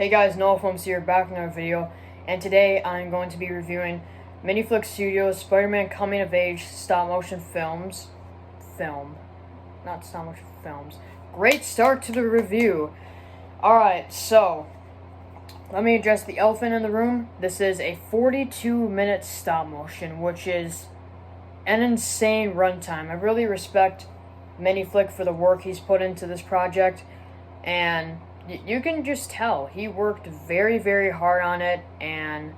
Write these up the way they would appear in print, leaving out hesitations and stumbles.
Hey guys, Noah here, back in another video, and today I'm going to be reviewing Miniflick Studios' Spider-Man coming of age stop-motion films. Not stop-motion films. Great start to the review. Alright, so, let me address the elephant in the room. This is a 42-minute stop-motion, which is an insane runtime. I really respect Miniflick for the work he's put into this project, and you can just tell he worked very, very hard on it, and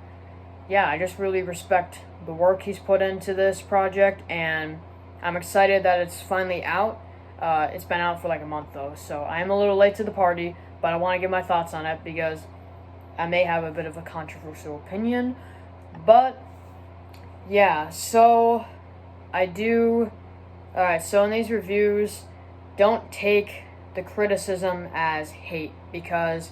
yeah, I just really respect the work he's put into this project, and I'm excited that it's finally out. It's been out for like a month though, so I am a little late to the party, but I want to give my thoughts on it because I may have a bit of a controversial opinion, but yeah, so I do. Alright, so in these reviews, don't take the criticism as hate, because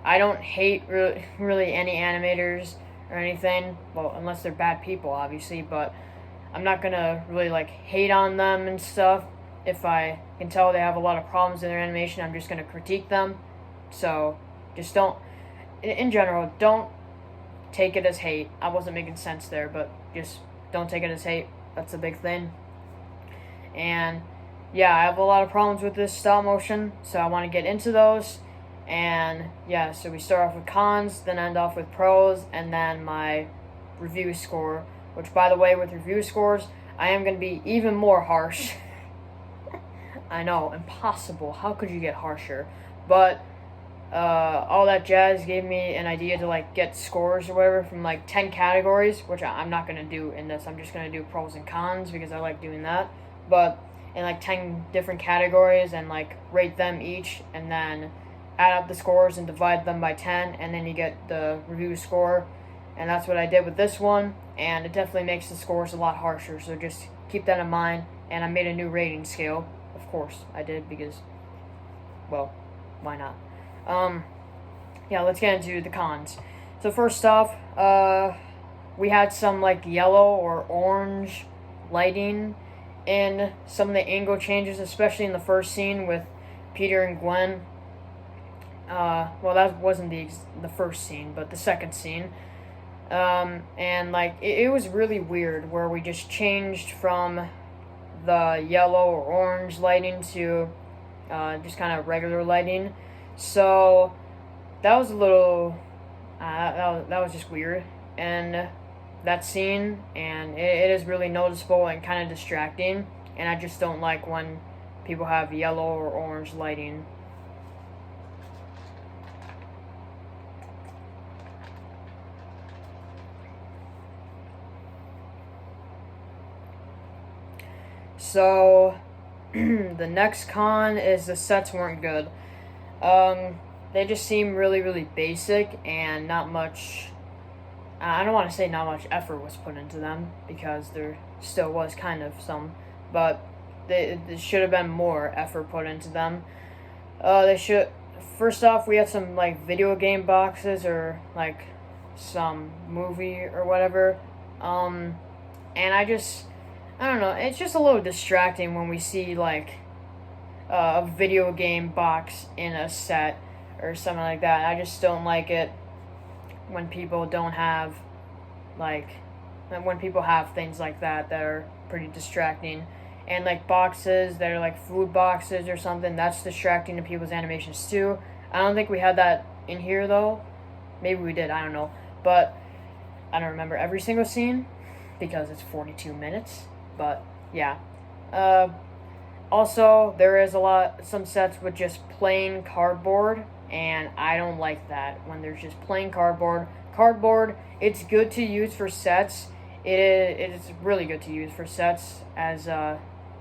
I don't hate really any animators or anything, well, unless they're bad people, obviously, but I'm not gonna really, like, hate on them and stuff. If I can tell they have a lot of problems in their animation, I'm just gonna critique them, so just don't, in general, don't take it as hate. I wasn't making sense there, but just don't take it as hate. That's a big thing. And yeah, I have a lot of problems with this stop motion, so I want to get into those. And yeah, so we start off with cons, then end off with pros, and then my review score, which, by the way, with review scores, I am going to be even more harsh. I know, impossible. How could you get harsher? But all that jazz gave me an idea to like get scores or whatever from like 10 categories, which I'm not going to do in this. I'm just going to do pros and cons because I like doing that. But in like 10 different categories, and like rate them each, and then add up the scores and divide them by 10, and then you get the review score. And that's what I did with this one, and it definitely makes the scores a lot harsher, so just keep that in mind. And I made a new rating scale, of course I did, because, well, why not? Yeah, let's get into the cons. So first off, we had some like yellow or orange lighting in some of the angle changes, especially in the first scene with Peter and Gwen. Well, that wasn't the first scene, but the second scene. And like it was really weird, where we just changed from the yellow or orange lighting to just kind of regular lighting. So that was a little that was just weird. And that scene, and it is really noticeable and kind of distracting, and I just don't like when people have yellow or orange lighting. So the next con is the sets weren't good. They just seem really, really basic, and not much, I don't want to say not much effort was put into them, because there still was kind of some, but there should have been more effort put into them. First off, we had some like video game boxes, or like some movie or whatever, and I don't know, it's just a little distracting when we see like a video game box in a set or something like that. I just don't like it when people don't have, like, when people have things like that are pretty distracting. And like boxes that are like food boxes or something, that's distracting to people's animations too. I don't think we had that in here though. Maybe we did, I don't know. But I don't remember every single scene because it's 42 minutes. But yeah. Also, there is some sets with just plain cardboard, and I don't like that when there's just plain cardboard. Cardboard, it's good to use for sets. It is really good to use for sets, as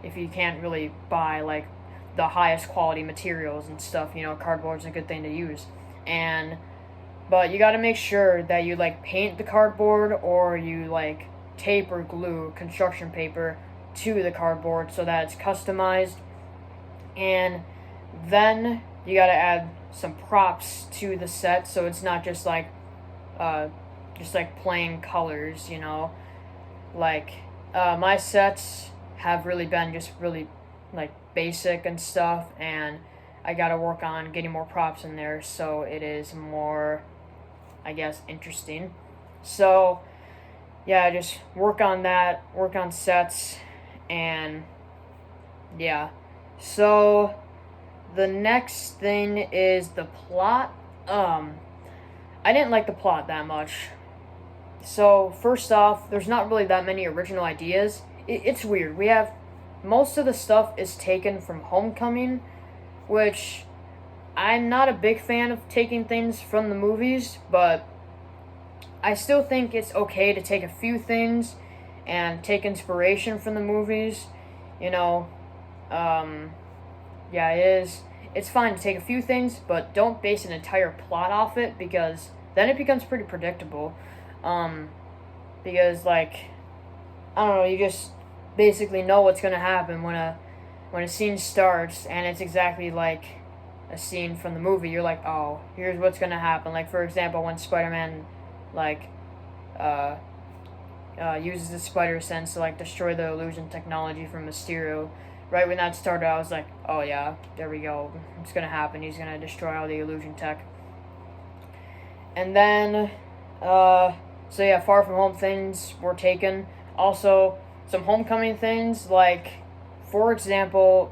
if you can't really buy like the highest quality materials and stuff, you know, cardboard's a good thing to use. But you got to make sure that you like paint the cardboard, or you like tape or glue construction paper to the cardboard so that it's customized. And then you got to add some props to the set, so it's not just like plain colors, you know. Like my sets have really been just really like basic and stuff, and I gotta work on getting more props in there so it is more, I guess, interesting. So, yeah, just work on that, work on sets, and yeah. So, the next thing is the plot. I didn't like the plot that much. So, first off, there's not really that many original ideas. It's weird. We have most of the stuff is taken from Homecoming, which I'm not a big fan of taking things from the movies, but I still think it's okay to take a few things and take inspiration from the movies. You know, yeah, it is. It's fine to take a few things, but don't base an entire plot off it, because then it becomes pretty predictable. Because, like, I don't know, you just basically know what's gonna happen when a scene starts, and it's exactly like a scene from the movie. You're like, oh, here's what's gonna happen. Like, for example, when Spider-Man, like, uses the spider sense to, like, destroy the illusion technology from Mysterio. Right when that started, I was like, oh yeah, there we go. It's gonna happen. He's gonna destroy all the illusion tech. And then, so yeah, Far From Home things were taken. Also, some Homecoming things, like, for example,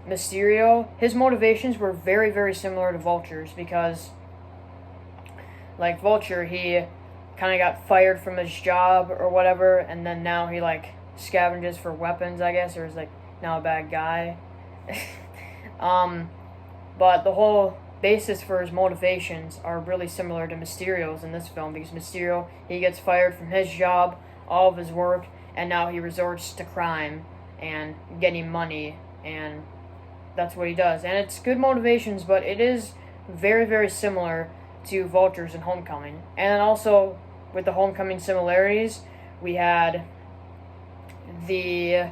Mysterio, his motivations were very, very similar to Vulture's, because, like, Vulture, he kind of got fired from his job or whatever, and then now he, like, scavenges for weapons, I guess, or is, like, now a bad guy. But the whole basis for his motivations are really similar to Mysterio's in this film, because Mysterio, he gets fired from his job, all of his work, and now he resorts to crime and getting money, and that's what he does. And it's good motivations, but it is very, very similar to Vulture's and Homecoming. And then also, with the Homecoming similarities, we had the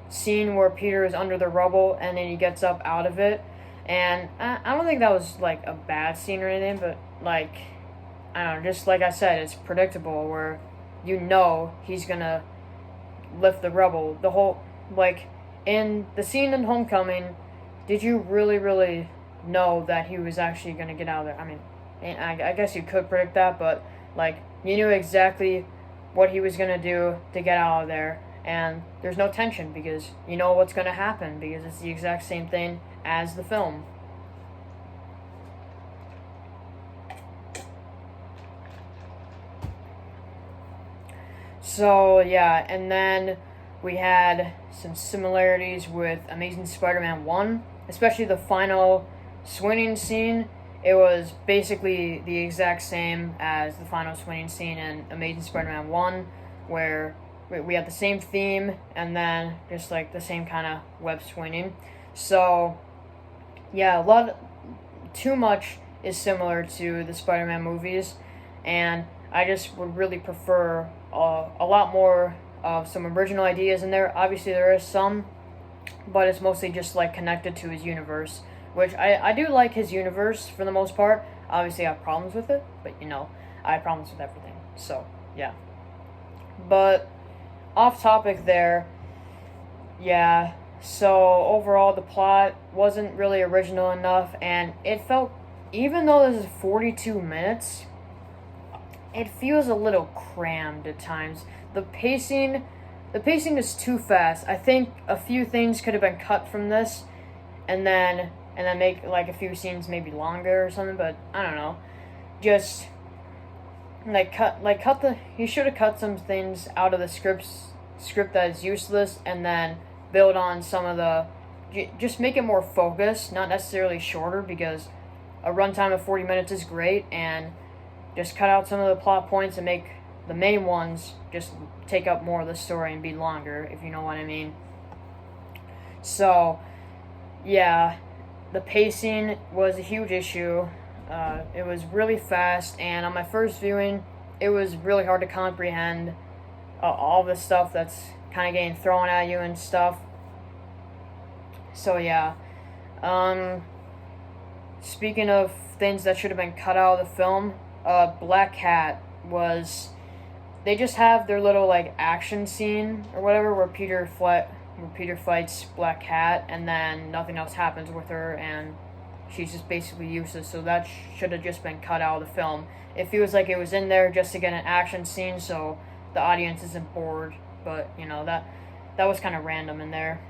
scene where Peter is under the rubble and then he gets up out of it. And I don't think that was, like, a bad scene or anything, but, like, I don't know, just like I said, it's predictable, where you know he's gonna lift the rubble. The whole, like, in the scene in Homecoming, did you really, really know that he was actually gonna get out of there? I mean, I guess you could predict that, but, like, you knew exactly what he was gonna do to get out of there, and there's no tension, because you know what's gonna happen, because it's the exact same thing as the film. So, yeah, and then we had some similarities with Amazing Spider-Man 1, especially the final swinging scene. It was basically the exact same as the final swinging scene in Amazing Spider-Man 1, where we had the same theme, and then just, like, the same kind of web swinging. So, yeah, too much is similar to the Spider-Man movies, and I just would really prefer a lot more of some original ideas in there. Obviously, there is some, but it's mostly just, like, connected to his universe, which I do like his universe for the most part. Obviously, I have problems with it, but, you know, I have problems with everything. So, yeah. But, off topic there, yeah. So, overall, the plot wasn't really original enough, and it felt, even though this is 42 minutes, it feels a little crammed at times. The pacing is too fast. I think a few things could have been cut from this, and then make, like, a few scenes maybe longer or something, but I don't know. Just, he should have cut some things out of the script that is useless, and then build on some of the, just make it more focused, not necessarily shorter, because a runtime of 40 minutes is great, and just cut out some of the plot points and make the main ones just take up more of the story and be longer, if you know what I mean. So, yeah, the pacing was a huge issue. It was really fast, and on my first viewing, it was really hard to comprehend all the stuff that's kind of getting thrown at you and stuff. So, yeah. Speaking of things that should have been cut out of the film, Black Cat they just have their little, like, action scene or whatever, where Peter where Peter fights Black Cat, and then nothing else happens with her, and she's just basically useless. So that should have just been cut out of the film. It feels like it was in there just to get an action scene, so the audience isn't bored. But you know, that was kind of random in there.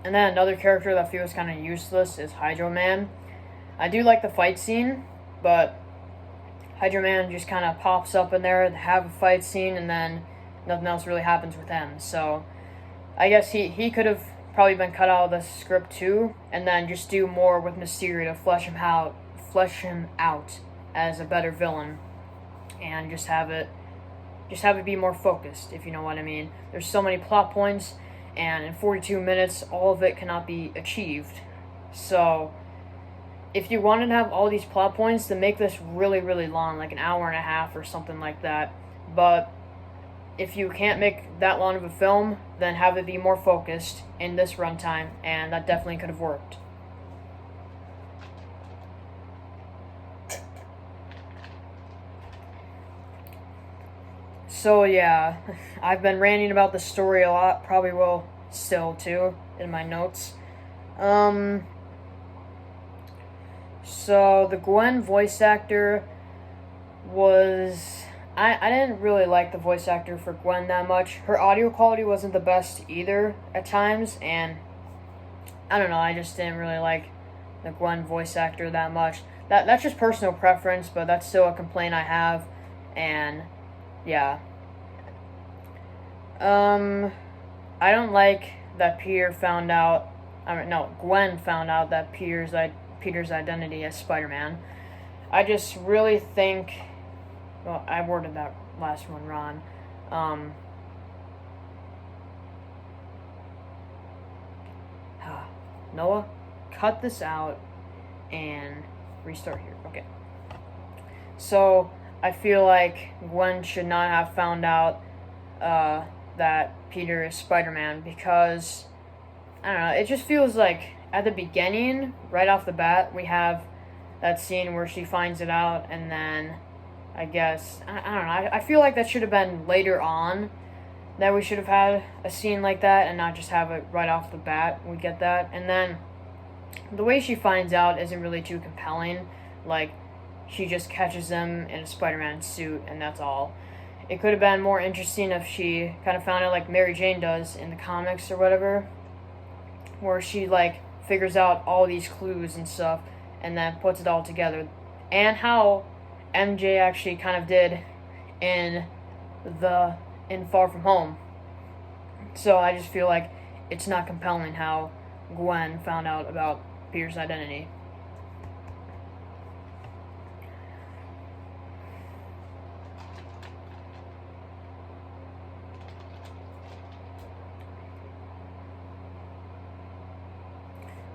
And then another character that feels kind of useless is Hydro Man. I do like the fight scene, but Hydro Man just kind of pops up in there to have a fight scene, and then nothing else really happens with him. So I guess he could have probably been cut out of the script too, and then just do more with Mysterio to flesh him out as a better villain, and just have it be more focused, if you know what I mean. There's so many plot points, and in 42 minutes, all of it cannot be achieved. So if you wanted to have all these plot points, then make this really, really long, like an hour and a half or something like that. But if you can't make that long of a film, then have it be more focused in this runtime, and that definitely could have worked. So yeah, I've been ranting about the story a lot, probably will still too, in my notes. So the Gwen voice actor was... I didn't really like the voice actor for Gwen that much. Her audio quality wasn't the best either at times, and I don't know, I just didn't really like the Gwen voice actor that much. That's just personal preference, but that's still a complaint I have, and yeah. I don't like that Gwen found out that Peter's identity as Spider-Man. I just really think, well, I worded that last one wrong. Noah, cut this out and restart here. Okay. So, I feel like Gwen should not have found out that Peter is Spider-Man, because, I don't know, it just feels like at the beginning, right off the bat, we have that scene where she finds it out, and then I guess, I don't know, I feel like that should have been later on, that we should have had a scene like that and not just have it right off the bat. We get that. And then the way she finds out isn't really too compelling. Like, she just catches him in a Spider-Man suit, and that's all. It could have been more interesting if she kind of found out like Mary Jane does in the comics or whatever, where she like figures out all these clues and stuff and then puts it all together. And how MJ actually kind of did in Far From Home. So I just feel like it's not compelling how Gwen found out about Peter's identity.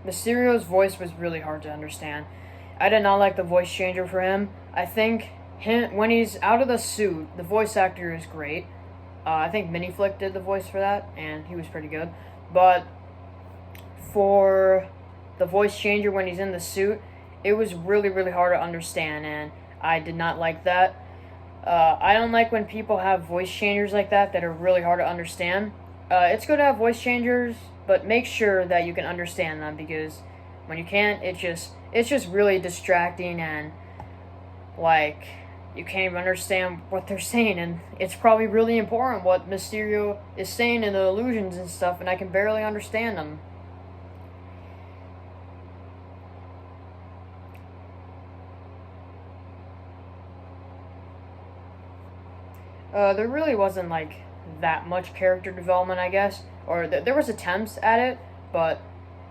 Mysterio's voice was really hard to understand. I did not like the voice changer for him. I think when he's out of the suit, the voice actor is great. I think Miniflick did the voice for that, and he was pretty good. But for the voice changer when he's in the suit, it was really, really hard to understand, and I did not like that. I don't like when people have voice changers like that are really hard to understand. It's good to have voice changers, but make sure that you can understand them, because when you can't, it's just really distracting, and like you can't even understand what they're saying, and it's probably really important what Mysterio is saying in the illusions and stuff, and I can barely understand them. There really wasn't like that much character development, I guess, or there was attempts at it, but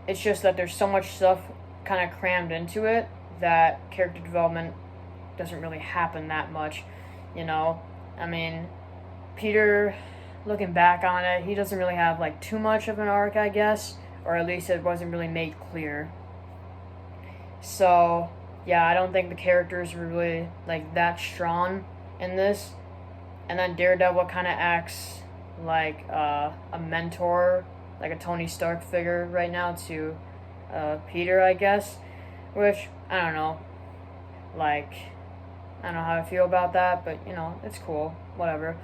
it's just that there's so much stuff kind of crammed into it that character development doesn't really happen that much, you know? I mean, Peter, looking back on it, he doesn't really have like too much of an arc, I guess, or at least it wasn't really made clear. So, yeah, I don't think the characters were really like that strong in this. And then Daredevil kind of acts like a mentor, like a Tony Stark figure right now to Peter, I guess, which, I don't know, like, I don't know how I feel about that, but, you know, it's cool, whatever.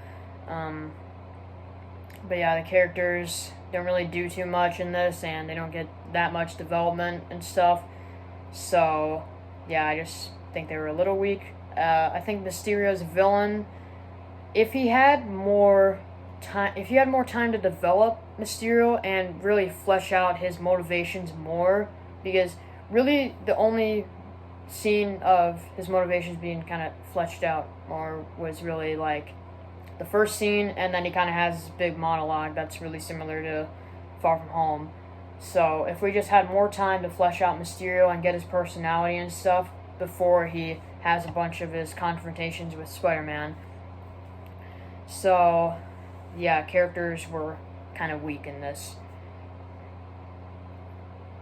But yeah, the characters don't really do too much in this, and they don't get that much development and stuff. So yeah, I just think they were a little weak. I think Mysterio's villain, if he had more time to develop Mysterio and really flesh out his motivations more, because really the only scene of his motivations being kind of fleshed out more was really like the first scene, and then he kind of has this big monologue that's really similar to Far From Home. So if we just had more time to flesh out Mysterio and get his personality and stuff before he has a bunch of his confrontations with Spider-Man. So yeah, characters were kind of weak in this.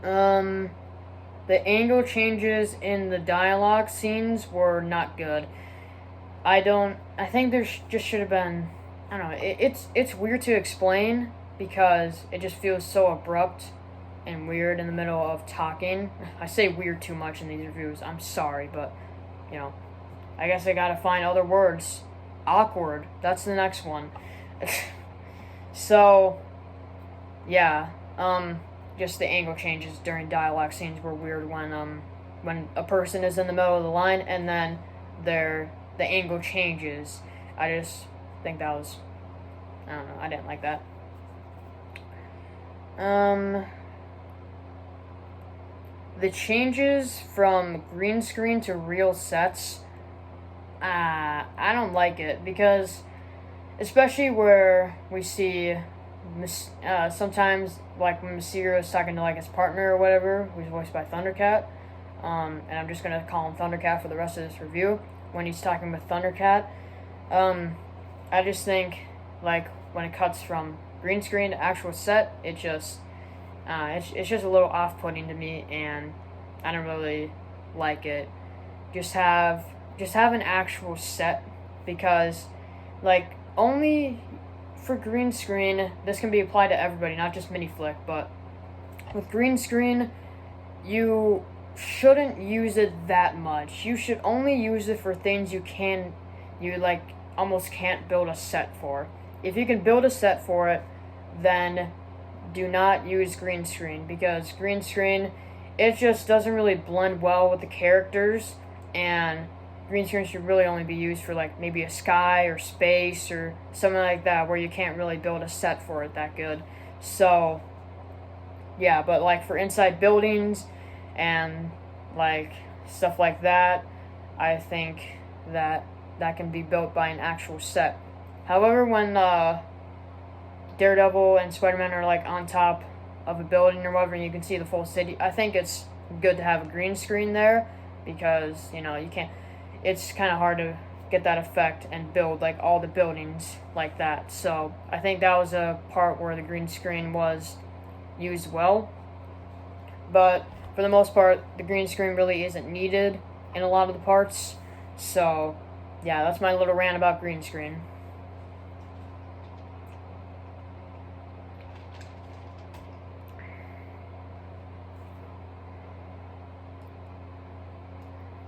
The angle changes in the dialogue scenes were not good. I think there just should have been, I don't know, it's weird to explain because it just feels so abrupt and weird in the middle of talking. I say weird too much in these reviews, I'm sorry, but, I guess I gotta find other words. Awkward, that's the next one. So, yeah, just the angle changes during dialogue scenes were weird when a person is in the middle of the line and then the angle changes. I just think that was, I don't know, I didn't like that. The changes from green screen to real sets, I don't like it, because especially where we see sometimes, like when Mysterio is talking to like his partner or whatever, who's voiced by Thundercat, and I'm just gonna call him Thundercat for the rest of this review. When he's talking with Thundercat, I just think like when it cuts from green screen to actual set, it's just a little off-putting to me, and I don't really like it. Just have an actual set, because like only for green screen, this can be applied to everybody, not just Miniflick, but with green screen, you shouldn't use it that much. You should only use it for things you almost can't build a set for. If you can build a set for it, then do not use green screen, because green screen, it just doesn't really blend well with the characters, and green screen should really only be used for like maybe a sky or space or something like that, where you can't really build a set for it that good. So yeah, but like for inside buildings and like stuff like that, I think that can be built by an actual set. However, when Daredevil and Spider-Man are like on top of a building or whatever and you can see the full city, I think it's good to have a green screen there, because you can't, it's kind of hard to get that effect and build like all the buildings like that. So I think that was a part where the green screen was used well, but for the most part the green screen really isn't needed in a lot of the parts. So yeah, that's my little rant about green screen.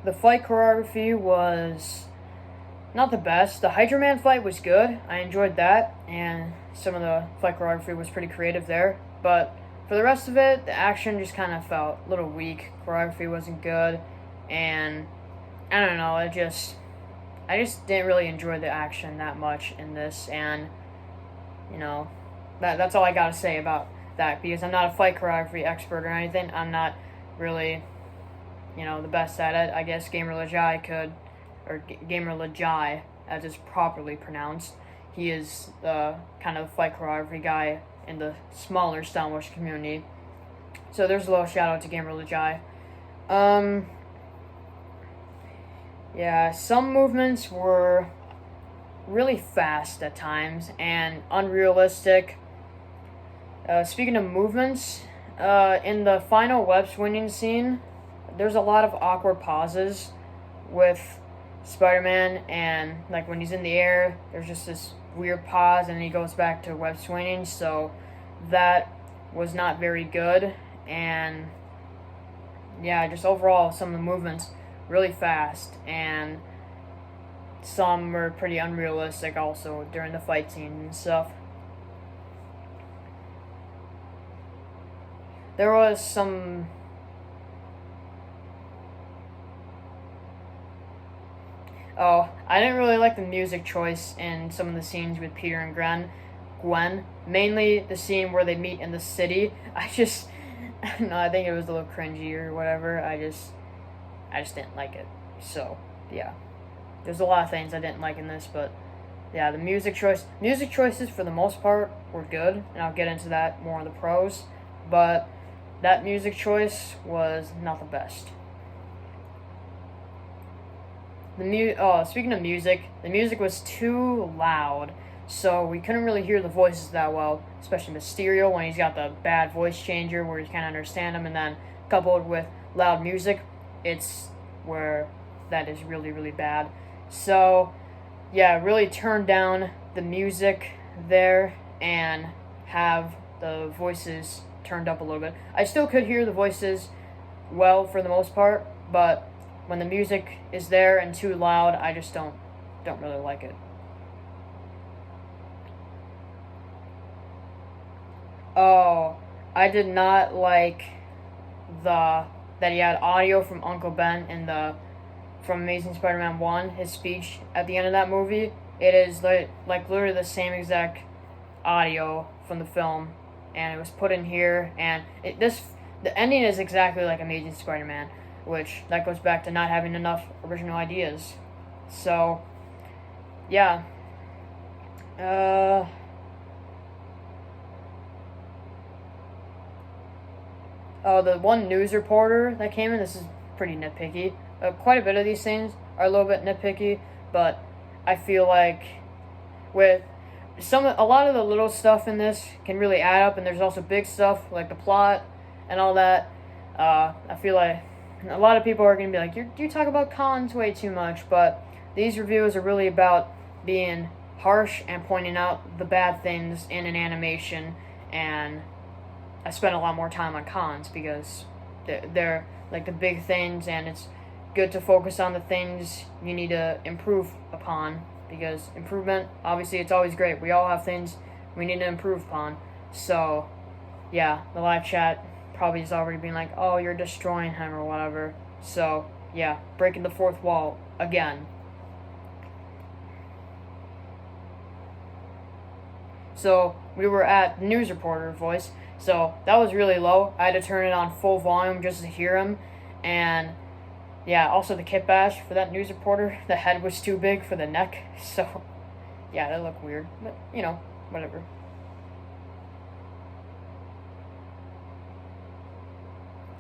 The fight choreography was not the best. The Hydra Man fight was good. I enjoyed that, and some of the fight choreography was pretty creative there. But for the rest of it, the action just kind of felt a little weak. Choreography wasn't good, and I don't know, I just didn't really enjoy the action that much in this, and that's all I gotta say about that, because I'm not a fight choreography expert or anything. I'm not really the best at it. I guess Gamer Lajai could, or Gamer Lajai, as it's properly pronounced. He is the kind of fight choreography guy in the smaller Star Wars community. So there's a little shout out to Gamer Lajai. Yeah, some movements were really fast at times and unrealistic. Speaking of movements, in the final web swinging scene, there's a lot of awkward pauses with Spider-Man, and like when he's in the air, there's just this weird pause and he goes back to web swinging, so that was not very good. And yeah, just overall some of the movements really fast, and some were pretty unrealistic also during the fight scenes and stuff. There was some... Oh, I didn't really like the music choice in some of the scenes with Peter and Gwen. Mainly the scene where they meet in the city. I just think it was a little cringy or whatever. I just didn't like it. So, yeah. There's a lot of things I didn't like in this, but yeah, the music choices for the most part were good, and I'll get into that more in the pros, but that music choice was not the best. Speaking of music, the music was too loud, so we couldn't really hear the voices that well, especially Mysterio when he's got the bad voice changer where you can't understand him, and then coupled with loud music, it's where that is really, really bad. So, yeah, really turn down the music there and have the voices turned up a little bit. I still could hear the voices well for the most part, but when the music is there and too loud, I just don't really like it. Oh, I did not like that he had audio from Uncle Ben from Amazing Spider-Man 1, his speech at the end of that movie. It is like literally the same exact audio from the film, and it was put in here, and the ending is exactly like Amazing Spider-Man, which that goes back to not having enough original ideas. So, yeah. Oh, the one news reporter that came in, this is pretty nitpicky. Quite a bit of these things are a little bit nitpicky, but I feel like with a lot of the little stuff in this can really add up, and there's also big stuff like the plot and all that. I feel like a lot of people are going to be like, you talk about cons way too much, but these reviews are really about being harsh and pointing out the bad things in an animation, and I spend a lot more time on cons because they're like the big things, and it's good to focus on the things you need to improve upon, because improvement, obviously, it's always great. We all have things we need to improve upon. So, yeah, the live chat probably is already being like, oh, you're destroying him or whatever. So, yeah, breaking the fourth wall again. So, we were at news reporter voice, so that was really low. I had to turn it on full volume just to hear him, and yeah, also the kit bash for that news reporter, the head was too big for the neck, so yeah, that looked weird, but whatever.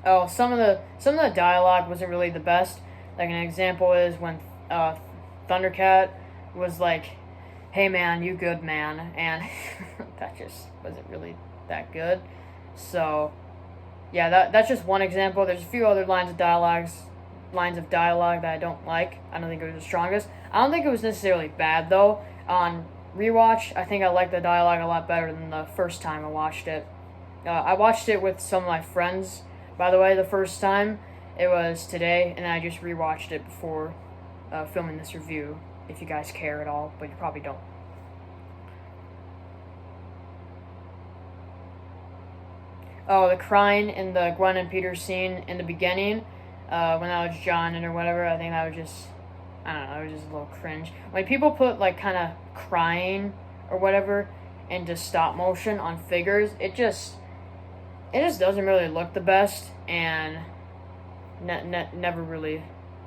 Oh, some of the dialogue wasn't really the best. Like an example is when Thundercat was like, "Hey man, you good man," and that just wasn't really that good. So yeah, that's just one example. There's a few other lines of dialogue that I don't like. I don't think it was the strongest. I don't think it was necessarily bad though. On rewatch, I think I liked the dialogue a lot better than the first time I watched it. I watched it with some of my friends, by the way, the first time. It was today, and I just rewatched it before filming this review, if you guys care at all, but you probably don't. Oh, the crying in the Gwen and Peter scene in the beginning, when that was John or whatever, I think that was just, I don't know, it was just a little cringe. When people put, like, kind of crying or whatever into stop motion on figures, it just doesn't really look the best, and never really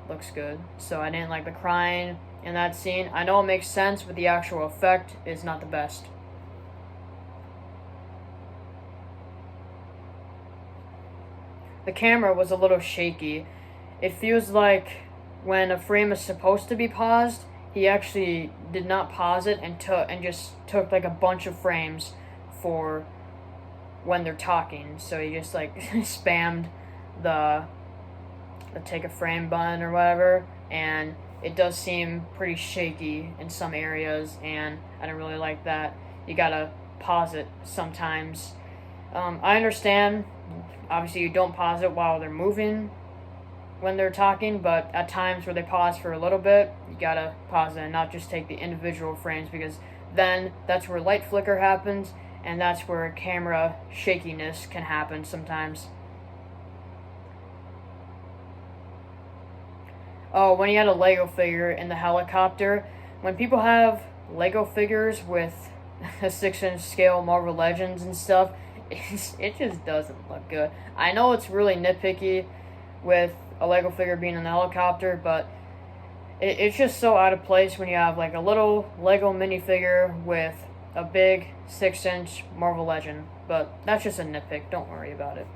looks good. So I didn't like the crying in that scene. I know it makes sense, but the actual effect is not the best. The camera was a little shaky. It feels like when a frame is supposed to be paused, he actually did not pause it and just took like a bunch of frames for when they're talking. So he just like spammed the take a frame button or whatever, and it does seem pretty shaky in some areas, and I don't really like that. You gotta pause it sometimes. I understand, obviously you don't pause it while they're moving, when they're talking, but at times where they pause for a little bit, you gotta pause it and not just take the individual frames, because then that's where light flicker happens, and that's where camera shakiness can happen sometimes. Oh, when you had a Lego figure in the helicopter, when people have Lego figures with a 6-inch scale Marvel Legends and stuff, it just doesn't look good. I know it's really nitpicky with a Lego figure being in the helicopter, but it's just so out of place when you have like a little Lego minifigure with a big 6-inch Marvel Legend. But that's just a nitpick, don't worry about it,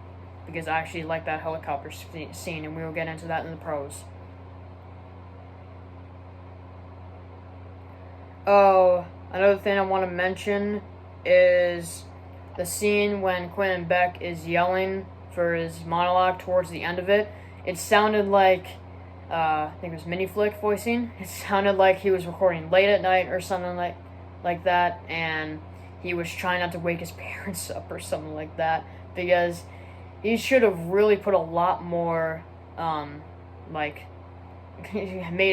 because I actually like that helicopter scene, and we will get into that in the pros. Oh, another thing I want to mention is the scene when Quentin Beck is yelling for his monologue towards the end of it. It sounded like, I think it was Miniflick voicing. It sounded like he was recording late at night or something like that, and he was trying not to wake his parents up or something like that, because he should have really put a lot more, made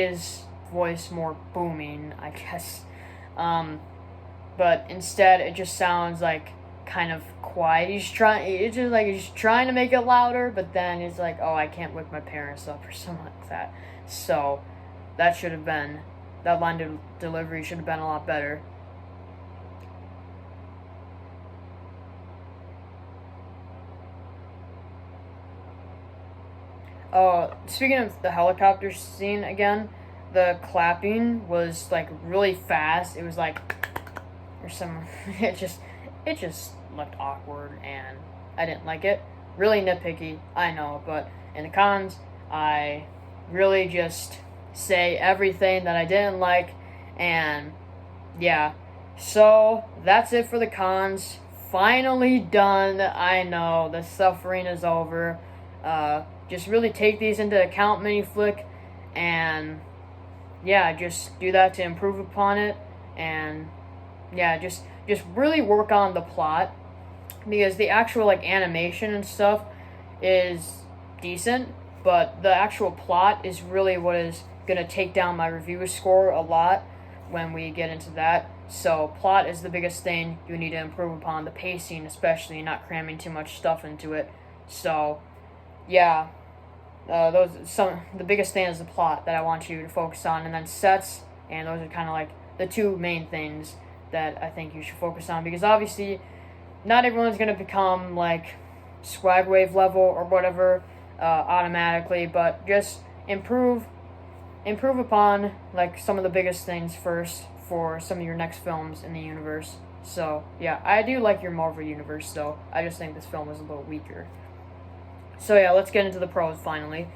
his voice more booming, I guess. But instead, it just sounds like kind of quiet. It's just like he's trying to make it louder, but then it's like, oh, I can't wake my parents up or something like that. So that line delivery should have been a lot better. Speaking of the helicopter scene again, the clapping was like really fast. It was like, or some, it just looked awkward, and I didn't like it. Really nitpicky, I know, but in the cons, I really just say everything that I didn't like, and yeah. So that's it for the cons. Finally done. I know, the suffering is over. Just really take these into account, Miniflick, and yeah, just do that to improve upon it, and yeah, just really work on the plot, because the actual like animation and stuff is decent, but the actual plot is really what is gonna take down my review score a lot when we get into that. So plot is the biggest thing you need to improve upon, the pacing especially, not cramming too much stuff into it. So yeah, the biggest thing is the plot that I want you to focus on, and then sets, and those are kind of like the two main things that I think you should focus on, because obviously not everyone's going to become like swag wave level or whatever automatically, but just improve upon like some of the biggest things first for some of your next films in the universe. So yeah, I do like your Marvel universe though. I just think this film was a little weaker. So yeah, let's get into the pros finally.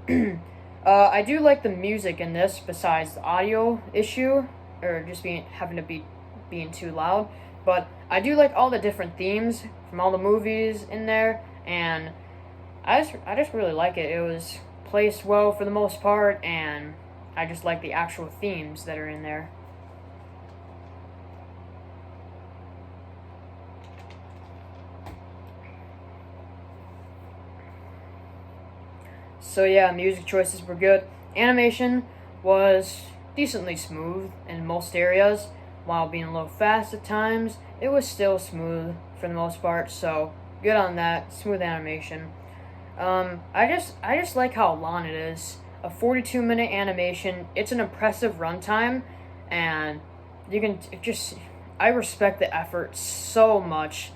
I do like the music in this, besides the audio issue, or just having to be being too loud. But I do like all the different themes from all the movies in there, and I just really like it. It was placed well for the most part, and I just like the actual themes that are in there. So yeah, music choices were good. Animation was decently smooth in most areas, while being a little fast at times. It was still smooth for the most part, so good on that. Smooth animation. I just like how long it is. A 42-minute animation. It's an impressive runtime, and I respect the effort so much.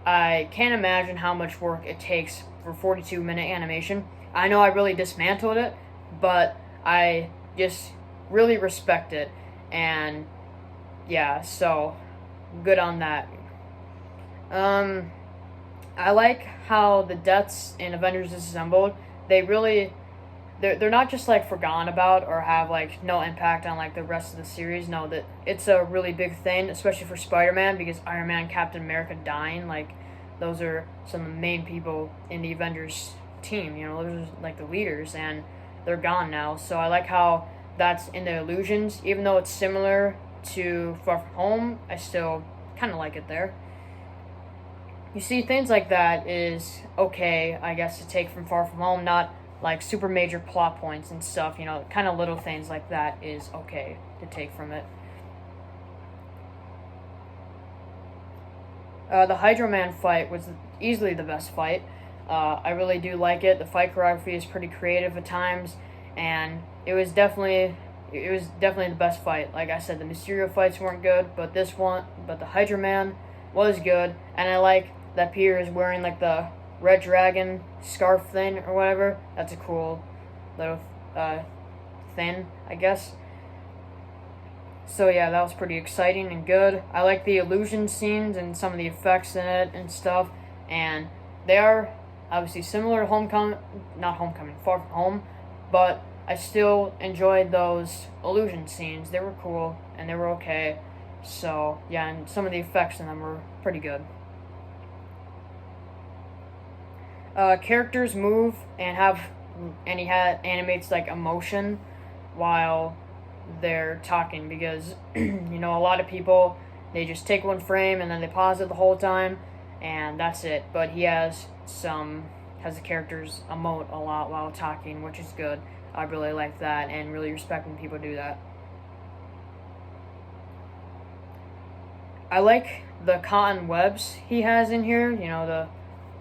I can't imagine how much work it takes for 42-minute animation. I know I really dismantled it, but I just really respect it, and yeah, so good on that. I like how the deaths in Avengers Disassembled, they're not just like forgotten about or have like no impact on like the rest of the series. No, that it's a really big thing, especially for Spider-Man, because Iron Man, Captain America dying, like those are some of the main people in the Avengers team, those are like the leaders, and they're gone now. So I like how that's in the illusions, even though it's similar to Far From Home. I still kind of like it there. You see, things like that is okay, I guess, to take from Far From Home, not like super major plot points and stuff, kind of little things like that is okay to take from it. The Hydro Man fight was easily the best fight. I really do like it. The fight choreography is pretty creative at times, and it was definitely the best fight. Like I said, the Mysterio fights weren't good, but the Hydro Man was good, and I like that Peter is wearing like the Red Dragon scarf thing or whatever. That's a cool little thing, I guess. So yeah, that was pretty exciting and good. I like the illusion scenes and some of the effects in it and stuff, and they are obviously similar to Far From Home, but I still enjoyed those illusion scenes. They were cool and they were okay. So yeah, and some of the effects in them were pretty good. Characters move and he animates like emotion while they're talking, because a lot of people, they just take one frame and then they pause it the whole time and that's it. But he has the characters emote a lot while talking, which is good. I really like that and really respect when people do that. I like the cotton webs he has in here. The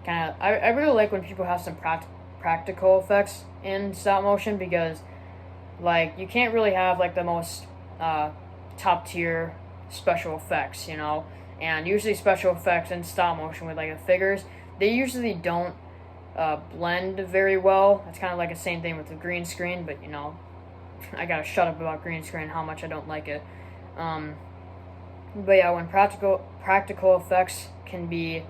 kind of I really like when people have some practical effects in stop motion, because like you can't really have like the most top tier special effects, and usually special effects in stop motion with like the figures, they usually don't blend very well. It's kind of like the same thing with the green screen, but I gotta shut up about green screen, how much I don't like it. But yeah, when practical effects can be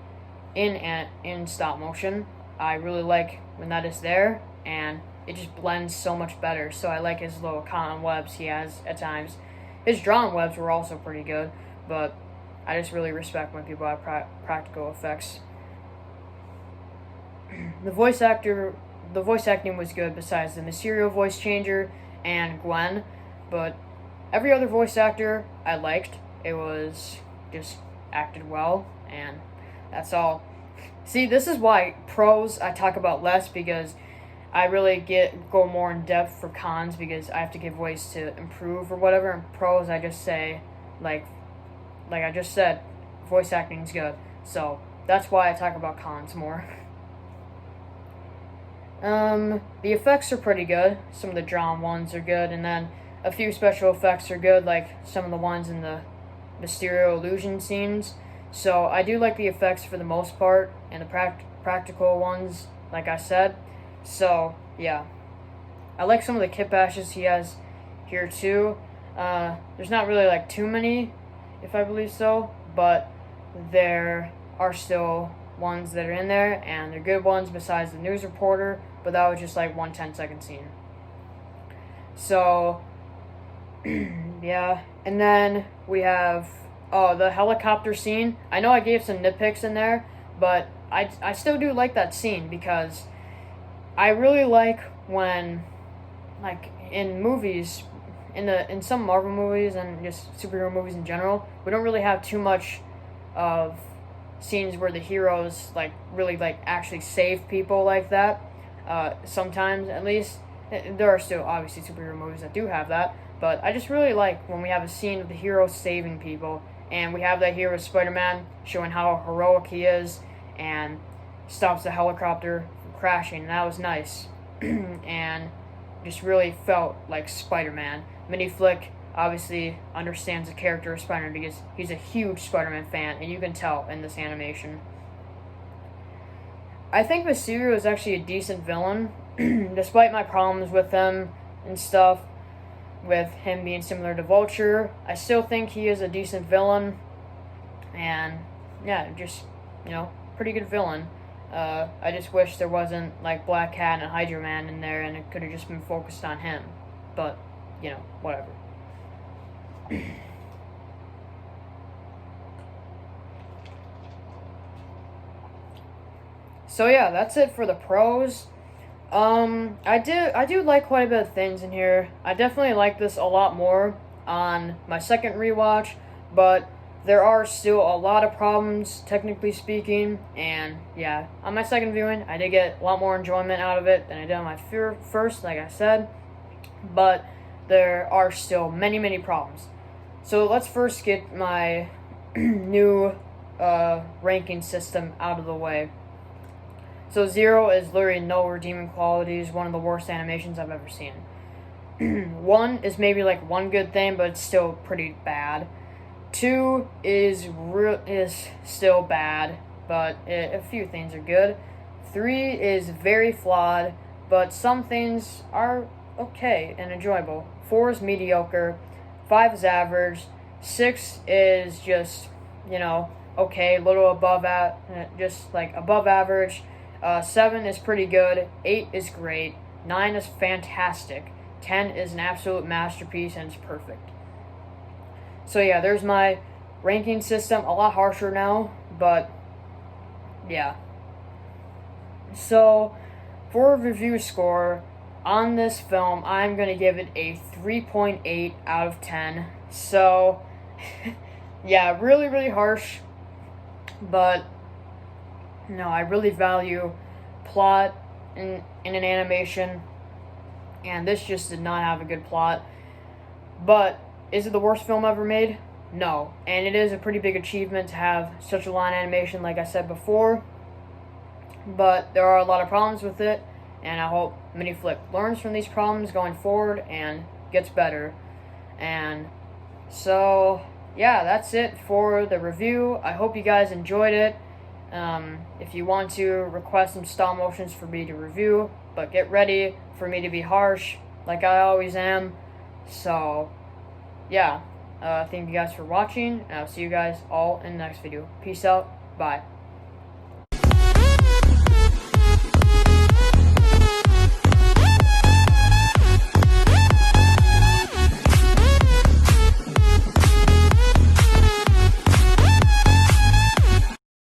in stop motion, I really like when that is there, and it just blends so much better. So I like his little cotton webs he has at times. His drawn webs were also pretty good, but I just really respect when people have practical effects. The voice acting was good besides the Mysterio voice changer and Gwen, but every other voice actor I liked. It was just acted well, and that's all. See, this is why pros I talk about less, because I really go more in depth for cons, because I have to give ways to improve or whatever. And pros, I just say, like I just said, voice acting's good. So that's why I talk about cons more. The effects are pretty good. Some of the drawn ones are good, and then a few special effects are good, like some of the ones in the Mysterio illusion scenes. So I do like the effects for the most part, and the practical ones, like I said. So yeah, I like some of the kit bashes he has here too. There's not really like too many, if I believe so, but there are still ones that are in there, and they're good ones besides the news reporter, but that was just like one 10-second scene. So yeah, and then we have the helicopter scene. I know I gave some nitpicks in there, but I still do like that scene, because I really like when, like in movies, in some Marvel movies and just superhero movies in general, we don't really have too much of scenes where the heroes like really like actually save people like that. Sometimes, at least, there are still obviously superhero movies that do have that, but I just really like when we have a scene of the hero saving people, and we have that here with Spider-Man showing how heroic he is and stops the helicopter from crashing, and that was nice. And just really felt like Spider-Man. Miniflick obviously understands the character of Spider-Man, because he's a huge Spider-Man fan, and you can tell in this animation. I think Mysterio is actually a decent villain, despite my problems with him and stuff, with him being similar to Vulture. I still think he is a decent villain, and yeah, just, pretty good villain. I just wish there wasn't like Black Cat and Hydro Man in there, and it could have just been focused on him, but, whatever. So yeah, that's it for the pros. I do like quite a bit of things in here. I definitely like this a lot more on my second rewatch, but there are still a lot of problems, technically speaking, and yeah, on my second viewing, I did get a lot more enjoyment out of it than I did on my first, like I said, but there are still many, many problems. So let's first get my new ranking system out of the way. So 0 is literally no redeeming qualities, one of the worst animations I've ever seen. 1 is maybe like one good thing, but it's still pretty bad. 2 is still bad, but a few things are good. 3 is very flawed, but some things are okay and enjoyable. 4 is mediocre. 5 is average. 6 is just, okay, a little above just like above average. 7 is pretty good. 8 is great. 9 is fantastic. 10 is an absolute masterpiece and it's perfect. So yeah, there's my ranking system. A lot harsher now, but yeah. So for a review score on this film, I'm going to give it a 3.8 out of 10. So yeah, really, really harsh, but no, I really value plot in an animation, and this just did not have a good plot. But is it the worst film ever made? No, and it is a pretty big achievement to have such a line animation, like I said before. But there are a lot of problems with it, and I hope Miniflick learns from these problems going forward and gets better. And so yeah, that's it for the review. I hope you guys enjoyed it. If you want to request some stop motions for me to review, but get ready for me to be harsh, like I always am. So, yeah, thank you guys for watching, and I'll see you guys all in the next video. Peace out, bye.